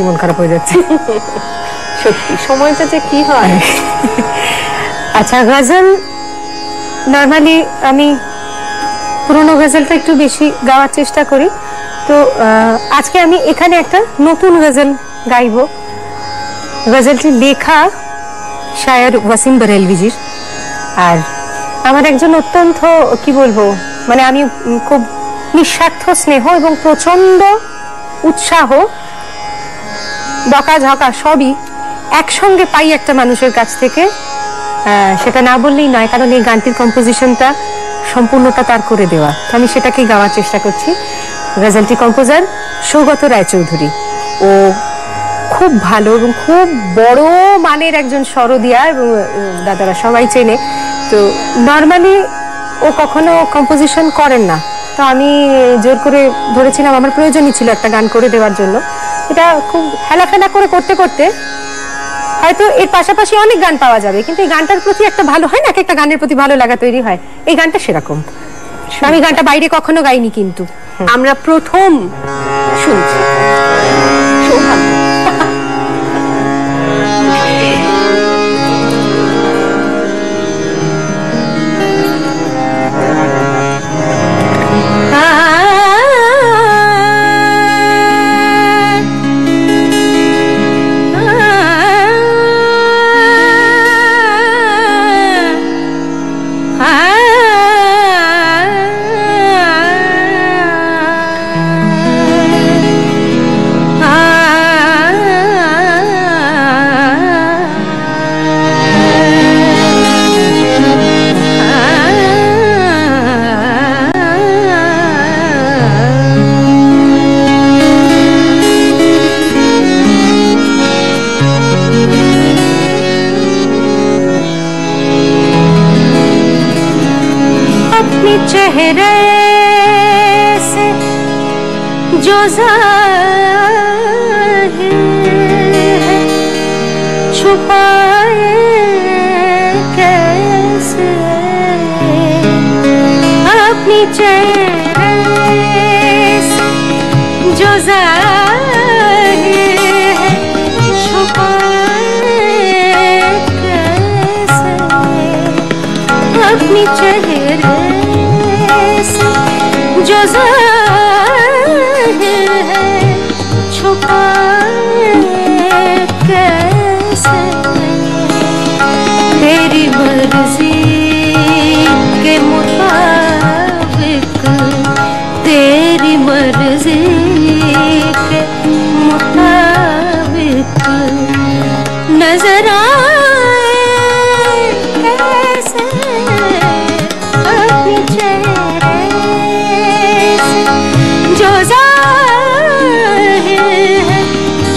মন খারাপ হয়ে যাচ্ছে। সত্যি সময়টা যে কি হয়। আচ্ছা, গজল নর্মালি আমি পুরোনো গজলটা একটু বেশি গাওয়ার চেষ্টা করি, তো আজকে আমি এখানে একটা নতুন গজল গাইব। গজলটি লেখা শায়র ওয়াসিম বরেলভিজির, আর আমার একজন অত্যন্ত কি বলবো, মানে আমি খুব নিঃস্বার্থ স্নেহ এবং প্রচন্ড উৎসাহ, বকাঝকা সবই একসঙ্গে পাই একটা মানুষের কাছ থেকে, সেটা না বললেই নয়, কারণ এই গানটির কম্পোজিশনটা সম্পূর্ণটা তার করে দেওয়া, তো আমি সেটাকেই গাওয়ার চেষ্টা করছি। গজলটি কম্পোজার সৌগত রায়চৌধুরী। ও খুব ভালো এবং খুব বড় মানের একজন সরোদিয়া, এবং দাদারা সবাই চেনে। তো নর্মালি ও কখনো কম্পোজিশন করেন না, তো আমি জোর করে ধরেছিলাম, আমার প্রয়োজনই ছিল একটা গান করে দেওয়ার জন্য। এটা খুব হেলাফেলা করে করতে করতে হয়তো এর পাশাপাশি অনেক গান পাওয়া যাবে, কিন্তু এই গানটার প্রতি একটা ভালো হয় না, একটা গানের প্রতি ভালো লাগা তৈরি হয়, এই গানটা সেরকম। আমি গানটা বাইরে কখনো গাইনি, কিন্তু আমরা প্রথম শুনছি। সৌভাগ্য। चेहरे से जो ज़ाहिर है छुपाए कैसे, अपनी चेहरे से जो ज़ाहिर है छुपाए कैसे, अपनी चेहरे जो ज़ाहिर है छुपाए कैसे, तेरी मर्जी के मुताबिक, तेरी मर्जी के मुताबिक नजर आए कैसे, अपनी चेहरे जो ज़ाहिर है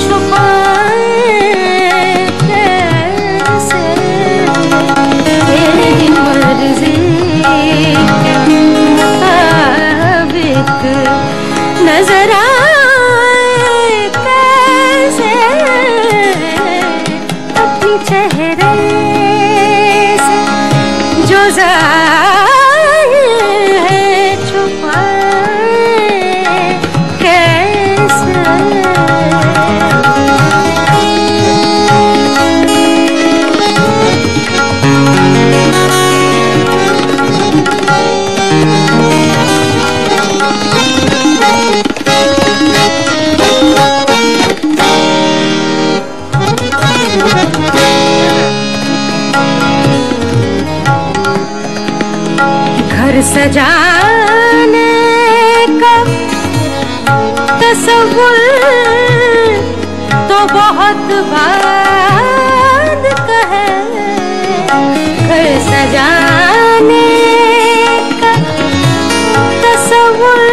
छुपाए कैसे, तेरी मर्जी के मुताबिक नजर आए कैसे, अपनी चेहरे से जो ज़ाहिर है छुपाए कैसे। घर सजाने का तसव्वुर तो बहुत बाद का है, घर सजाने का तसव्वुर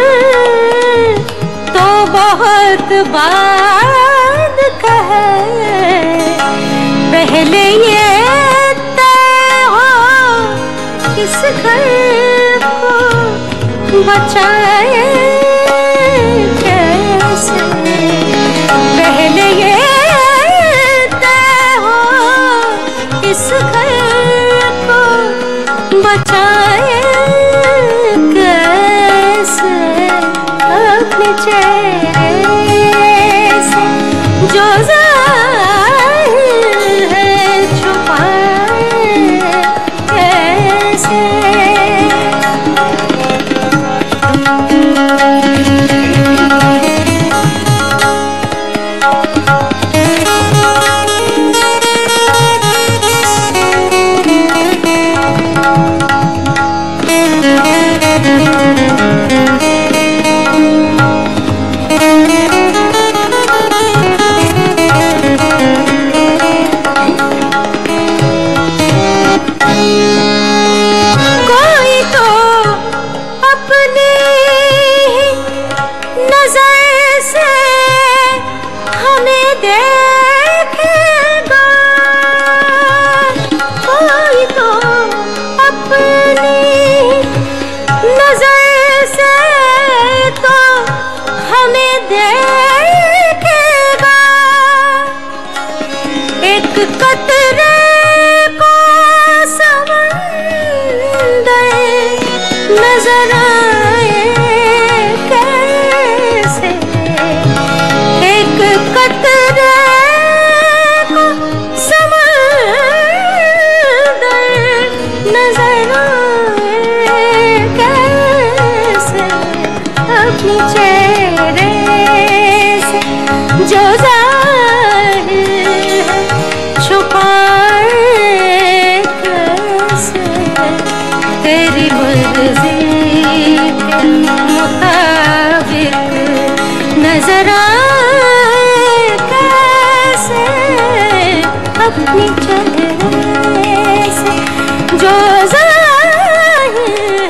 तो बहुत बाद का है, पहले ये तय हो किस घर को बचाए कैसे, पहले ये तय हो इस घर को बचाए कैसे, अपने चेहरे से जो जो ज़ाहिर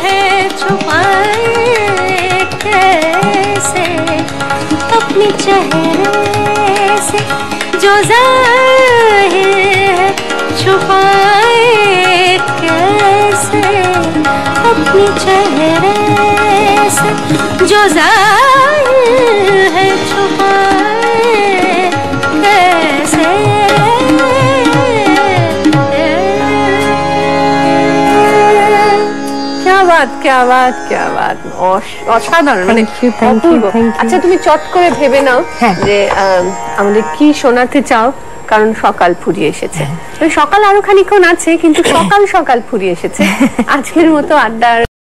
है छुपाए कैसे। जो ज़ाहिर है छुपाए कैसे अपने चेहरे से, जो ज़ाहिर है छुपाए कैसे। क्या बात क्या बात क्या बात, অসাধারণ, মানে অপূর্ব। আচ্ছা তুমি চট করে ভেবে নাও যে আমাদের কি শোনাতে চাও, কারণ সকাল ফুরিয়ে এসেছে। সকাল আরো খানিকক্ষণ আছে, কিন্তু সকাল সকাল ফুরিয়ে এসেছে। আজকের মতো আড্ডার